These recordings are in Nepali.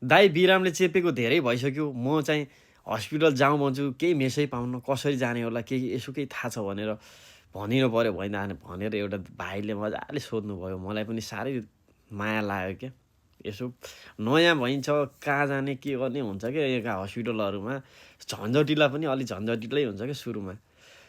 दाइ बिरामले चेपेको धेरै भइसक्यो, म चाहिँ हस्पिटल जाउँ भन्छु, केही मेसै पाउन्न, कसरी जाने होला, केही यसो केही थाहा छ भनेर भनिनु पऱ्यो भनेर एउटा भाइले मजाले सोध्नुभयो। मलाई पनि साह्रै माया लाग्यो क्या। यसो नयाँ भइन्छ, कहाँ जाने, के गर्ने हुन्छ क्या यहाँका हस्पिटलहरूमा। झन्झटिला पनि अलि झन्झटिलै हुन्छ क्या सुरुमा।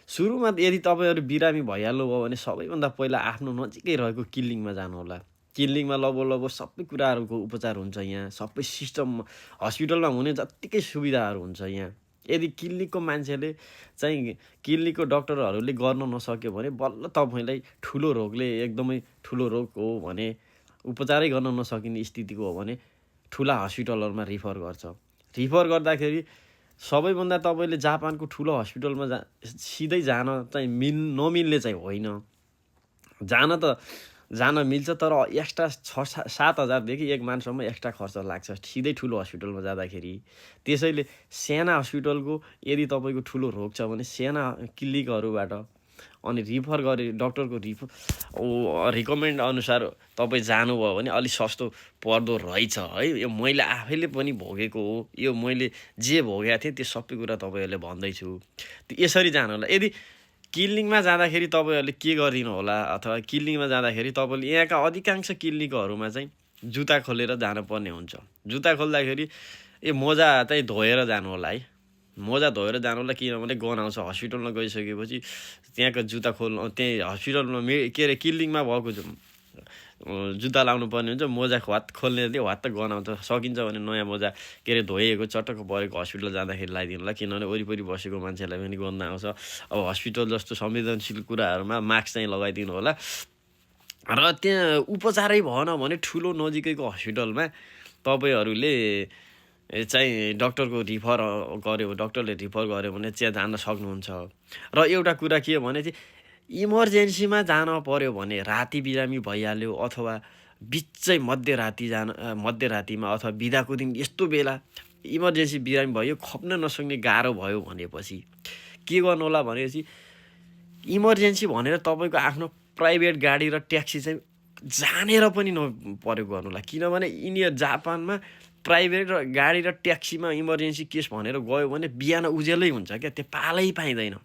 सुरुमा यदि तपाईँहरू बिरामी भइहाल्नु भयो भने सबैभन्दा पहिला आफ्नो नजिकै रहेको क्लिनिकमा जानुहोला। क्लिनिकमा लगभग सबै कुराहरूको उपचार हुन्छ यहाँ। सबै सिस्टम हस्पिटलमा हुने जत्तिकै सुविधाहरू हुन्छ यहाँ। यदि क्लिनिकको मान्छेले चाहिँ क्लिनिकको डक्टरहरूले गर्न नसक्यो भने बल्ल तपाईँलाई ठुलो रोगले एकदमै ठुलो रोग हो भने उपचारै गर्न नसकिने स्थितिको हो भने ठुला हस्पिटलहरूमा रिफर गर्छ। रिफर गर्दाखेरि सबैभन्दा तपाईँले जापानको ठुलो हस्पिटलमा सिधै जान चाहिँ नमिल्ने चाहिँ होइन। जान मिल्छ तर एक्स्ट्रा 6-7 हजारदेखि 1 मानसम्म एक्स्ट्रा खर्च लाग्छ सिधै ठुलो हस्पिटलमा जाँदाखेरि। त्यसैले साना हस्पिटलको यदि तपाईँको ठुलो रोग छ भने साना क्लिनिकहरूबाट अनि रिफर गरे डक्टरको रिकमेन्ड अनुसार तपाईँ जानुभयो भने अलिक सस्तो पर्दो रहेछ है। यो मैले आफैले पनि भोगेको हो। यो मैले जे भोगेको थिएँ त्यो सबै कुरा तपाईँहरूले भन्दैछु। यसरी जानु होला। यदि क्लिनिकमा जाँदाखेरि तपाईँहरूले के गरिदिनु होला अथवा क्लिनिकमा जाँदाखेरि तपाईँले यहाँका अधिकांश क्लिनिकहरूमा चाहिँ जुत्ता खोलेर जानुपर्ने हुन्छ। जुत्ता खोल्दाखेरि मोजा चाहिँ धोएर जानु होला है। मोजा धोएर जानु होला, किनभने गनाउँछ। हस्पिटलमा गइसकेपछि त्यहाँको जुत्ता खोल्नु, त्यही हस्पिटलमा के अरे क्लिनिकमा भएको जुत्ता लाउनु पर्ने हुन्छ। मोजा हात खोल्ने थियो, हात त गनाउँछ। सकिन्छ भने नयाँ मोजा के अरे धोइएको चटक्क परेको हस्पिटल जाँदाखेरि लगाइदिनु होला, किनभने वरिपरि बसेको मान्छेलाई पनि गन्ध आउँछ। अब हस्पिटल जस्तो संवेदनशील कुराहरूमा मास्क चाहिँ लगाइदिनु होला। र त्यहाँ उपचारै भएन भने ठुलो नजिकैको हस्पिटलमा तपाईँहरूले चाहिँ डक्टरको रिफर गर्यो, डक्टरले रिफर गर्यो भने चाहिँ जान सक्नुहुन्छ। र एउटा कुरा के हो भने चाहिँ इमर्जेन्सीमा जान पर्यो भने राति बिरामी भइहाल्यो अथवा बिचै मध्यरातिमा अथवा बिदाको दिन यस्तो बेला इमर्जेन्सी बिरामी भयो, खप्न नसक्ने गाह्रो भयो भनेपछि के गर्नु होला भनेपछि इमर्जेन्सी भनेर तपाईँको आफ्नो प्राइभेट गाडी र ट्याक्सी चाहिँ जानेर पनि नपरेको गर्नु होला। किनभने यिनीहरू जापानमा प्राइभेट र गाडी र ट्याक्सीमा इमर्जेन्सी केस भनेर गयो भने बिहान उजेलै हुन्छ क्या, त्यो पालै पाइँदैन।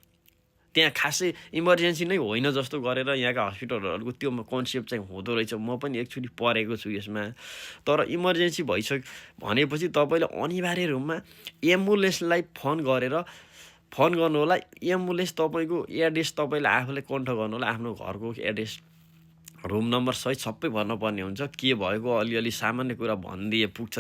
त्यहाँ खासै इमर्जेन्सी नै होइन जस्तो गरेर यहाँका हस्पिटलहरूको त्यो कन्सेप्ट चाहिँ हुँदो रहेछ। म पनि एक्चुअली परेको छु यसमा। तर इमर्जेन्सी भइसक्यो भनेपछि तपाईँले अनिवार्य रूपमा एम्बुलेन्सलाई फोन गर्नु होला। एम्बुलेन्स तपाईँको एड्रेस तपाईँले आफूले कन्ठ गर्नु होला। आफ्नो घरको एड्रेस, रुम नम्बर सहित सबै भर्नुपर्ने हुन्छ। के भएको अलिअलि सामान्य कुरा भनिदिए पुग्छ।